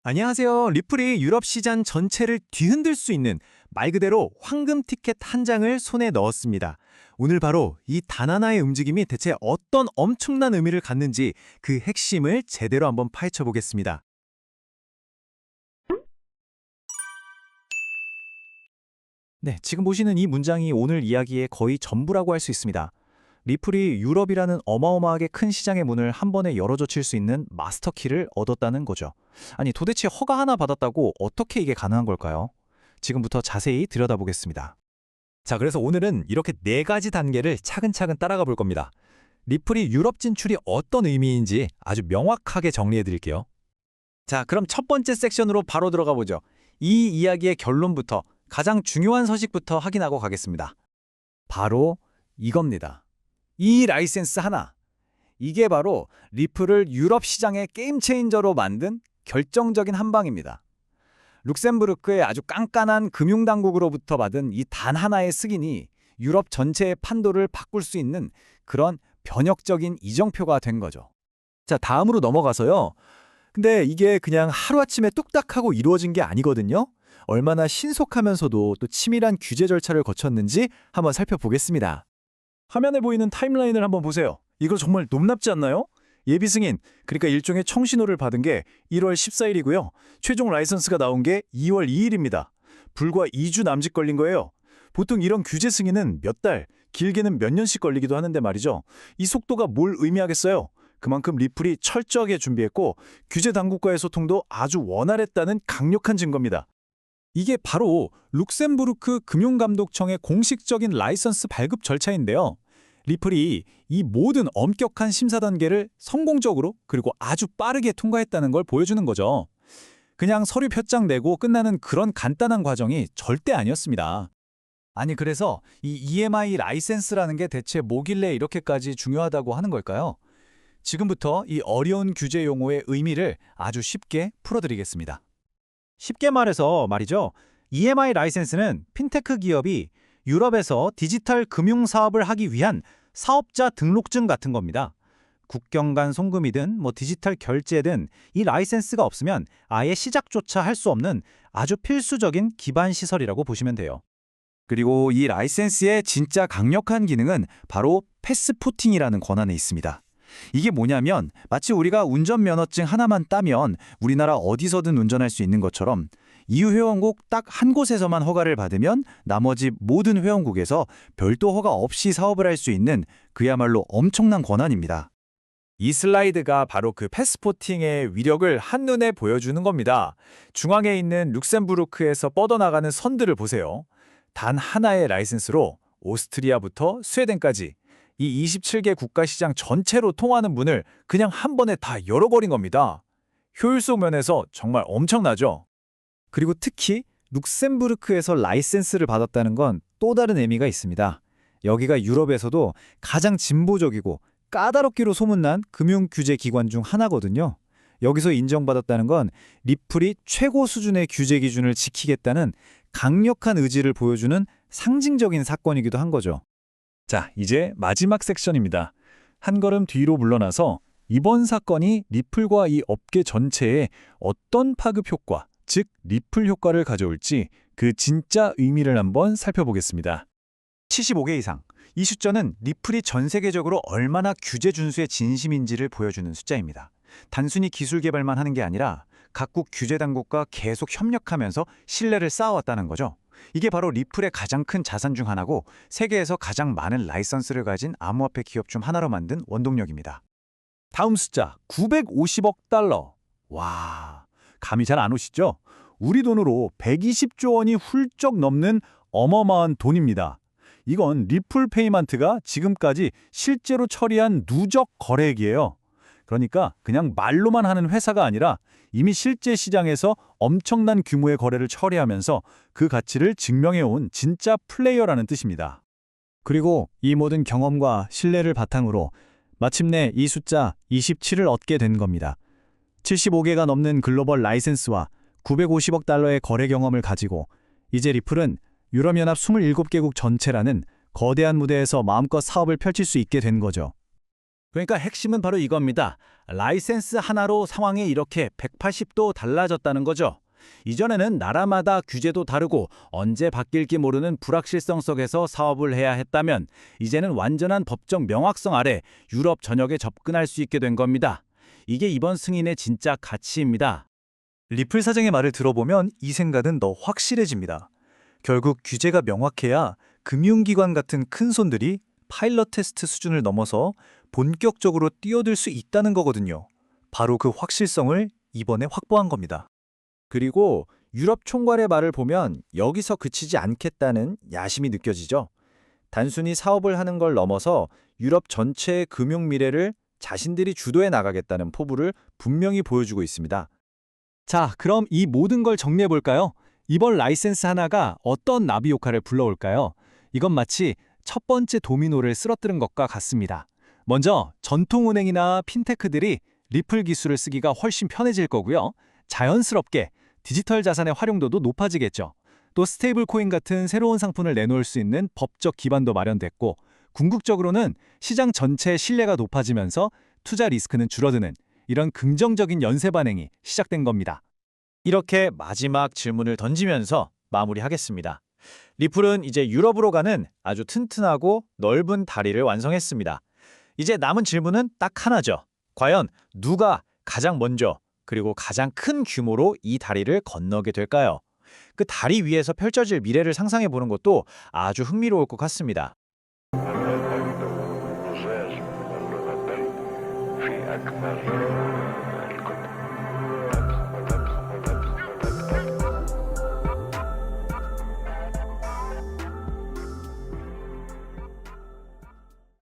안녕하세요. 리플이 유럽 시장 전체를 뒤흔들 수 있는 말 그대로 황금 티켓 한 장을 손에 넣었습니다. 오늘 바로 이 단 하나의 움직임이 대체 어떤 엄청난 의미를 갖는지 그 핵심을 제대로 한번 파헤쳐 보겠습니다. 네, 지금 보시는 이 문장이 오늘 이야기의 거의 전부라고 할 수 있습니다. 리플이 유럽이라는 어마어마하게 큰 시장의 문을 한 번에 열어젖힐 수 있는 마스터키를 얻었다는 거죠. 아니, 도대체 허가 하나 받았다고 어떻게 이게 가능한 걸까요? 지금부터 자세히 들여다보겠습니다. 자, 그래서 오늘은 이렇게 네 가지 단계를 차근차근 따라가 볼 겁니다. 리플이 유럽 진출이 어떤 의미인지 아주 명확하게 정리해 드릴게요. 자, 그럼 첫 번째 섹션으로 바로 들어가 보죠. 이 이야기의 결론부터 가장 중요한 서식부터 확인하고 가겠습니다. 바로 이겁니다. 이 라이센스 하나. 이게 바로 리플을 유럽 시장의 게임 체인저로 만든 결정적인 한 방입니다. 룩셈부르크의 아주 깐깐한 금융당국으로부터 받은 이 단 하나의 승인이 유럽 전체의 판도를 바꿀 수 있는 그런 변혁적인 이정표가 된 거죠. 자, 다음으로 넘어가서요. 근데 이게 그냥 하루아침에 뚝딱하고 이루어진 게 아니거든요. 얼마나 신속하면서도 또 치밀한 규제 절차를 거쳤는지 한번 살펴보겠습니다. 화면에 보이는 타임라인을 한번 보세요. 이거 정말 놀랍지 않나요? 예비 승인, 그러니까 일종의 청신호를 받은 게 1월 14일이고요. 최종 라이선스가 나온 게 2월 2일입니다. 불과 2주 남짓 걸린 거예요. 보통 이런 규제 승인은 몇 달, 길게는 몇 년씩 걸리기도 하는데 말이죠. 이 속도가 뭘 의미하겠어요? 그만큼 리플이 철저하게 준비했고 규제 당국과의 소통도 아주 원활했다는 강력한 증거입니다. 이게 바로 룩셈부르크 금융감독청의 공식적인 라이선스 발급 절차인데요. 리플이 이 모든 엄격한 심사 단계를 성공적으로 그리고 아주 빠르게 통과했다는 걸 보여주는 거죠. 그냥 서류 표 내고 끝나는 그런 간단한 과정이 절대 아니었습니다. 아니, 그래서 이 EMI 라이센스라는 게 대체 뭐길래 이렇게까지 중요하다고 하는 걸까요? 지금부터 이 어려운 규제 용어의 의미를 아주 쉽게 풀어드리겠습니다. 쉽게 말해서 말이죠. EMI 라이센스는 핀테크 기업이 유럽에서 디지털 금융 사업을 하기 위한 사업자 등록증 같은 겁니다. 국경 간 송금이든 디지털 결제든 이 라이센스가 없으면 아예 시작조차 할 수 없는 아주 필수적인 기반 시설이라고 보시면 돼요. 그리고 이 라이센스의 진짜 강력한 기능은 바로 패스포팅이라는 권한에 있습니다. 이게 뭐냐면 마치 우리가 운전면허증 하나만 따면 우리나라 어디서든 운전할 수 있는 것처럼 EU 회원국 딱 한 곳에서만 허가를 받으면 나머지 모든 회원국에서 별도 허가 없이 사업을 할 수 있는 그야말로 엄청난 권한입니다. 이 슬라이드가 바로 그 패스포팅의 위력을 한눈에 보여주는 겁니다. 중앙에 있는 룩셈부르크에서 뻗어나가는 선들을 보세요. 단 하나의 라이센스로 오스트리아부터 스웨덴까지 이 27개 국가시장 전체로 통하는 문을 그냥 한 번에 다 열어버린 겁니다. 효율성 면에서 정말 엄청나죠? 그리고 특히 룩셈부르크에서 라이센스를 받았다는 건 또 다른 의미가 있습니다. 여기가 유럽에서도 가장 진보적이고 까다롭기로 소문난 금융규제 기관 중 하나거든요. 여기서 인정받았다는 건 리플이 최고 수준의 규제 기준을 지키겠다는 강력한 의지를 보여주는 상징적인 사건이기도 한 거죠. 자, 이제 마지막 섹션입니다. 한 걸음 뒤로 물러나서 이번 사건이 리플과 이 업계 전체에 어떤 파급 효과, 즉 리플 효과를 가져올지 그 진짜 의미를 한번 살펴보겠습니다. 75개 이상. 이 숫자는 리플이 전 세계적으로 얼마나 규제 준수에 진심인지를 보여주는 숫자입니다. 단순히 기술 개발만 하는 게 아니라 각국 규제 당국과 계속 협력하면서 신뢰를 쌓아왔다는 거죠. 이게 바로 리플의 가장 큰 자산 중 하나고 세계에서 가장 많은 라이선스를 가진 암호화폐 기업 중 하나로 만든 원동력입니다. 다음 숫자 950억 달러. 와, 감이 잘 안 오시죠? 우리 돈으로 120조 원이 훌쩍 넘는 어마어마한 돈입니다. 이건 리플 페이먼트가 지금까지 실제로 처리한 누적 거래액이에요. 그러니까 그냥 말로만 하는 회사가 아니라 이미 실제 시장에서 엄청난 규모의 거래를 처리하면서 그 가치를 증명해온 진짜 플레이어라는 뜻입니다. 그리고 이 모든 경험과 신뢰를 바탕으로 마침내 이 숫자 27을 얻게 된 겁니다. 75개가 넘는 글로벌 라이센스와 950억 달러의 거래 경험을 가지고 이제 리플은 유럽연합 27개국 전체라는 거대한 무대에서 마음껏 사업을 펼칠 수 있게 된 거죠. 그러니까 핵심은 바로 이겁니다. 라이센스 하나로 상황이 이렇게 180도 달라졌다는 거죠. 이전에는 나라마다 규제도 다르고 언제 바뀔지 모르는 불확실성 속에서 사업을 해야 했다면 이제는 완전한 법적 명확성 아래 유럽 전역에 접근할 수 있게 된 겁니다. 이게 이번 승인의 진짜 가치입니다. 리플 사장의 말을 들어보면 이 생각은 더 확실해집니다. 결국 규제가 명확해야 금융기관 같은 큰 손들이 파일럿 테스트 수준을 넘어서 본격적으로 뛰어들 수 있다는 거거든요. 바로 그 확실성을 이번에 확보한 겁니다. 그리고 유럽 총괄의 말을 보면 여기서 그치지 않겠다는 야심이 느껴지죠. 단순히 사업을 하는 걸 넘어서 유럽 전체의 금융 미래를 자신들이 주도해 나가겠다는 포부를 분명히 보여주고 있습니다. 자, 그럼 이 모든 걸 정리해 볼까요? 이번 라이센스 하나가 어떤 나비 효과를 불러올까요? 이건 마치 첫 번째 도미노를 쓰러뜨린 것과 같습니다. 먼저 전통은행이나 핀테크들이 리플 기술을 쓰기가 훨씬 편해질 거고요. 자연스럽게 디지털 자산의 활용도도 높아지겠죠. 또 스테이블 코인 같은 새로운 상품을 내놓을 수 있는 법적 기반도 마련됐고, 궁극적으로는 시장 전체의 신뢰가 높아지면서 투자 리스크는 줄어드는 이런 긍정적인 연쇄 반응이 시작된 겁니다. 이렇게 마지막 질문을 던지면서 마무리하겠습니다. 리플은 이제 유럽으로 가는 아주 튼튼하고 넓은 다리를 완성했습니다. 이제 남은 질문은 딱 하나죠. 과연 누가 가장 먼저 그리고 가장 큰 규모로 이 다리를 건너게 될까요? 그 다리 위에서 펼쳐질 미래를 상상해 보는 것도 아주 흥미로울 것 같습니다. في أكبر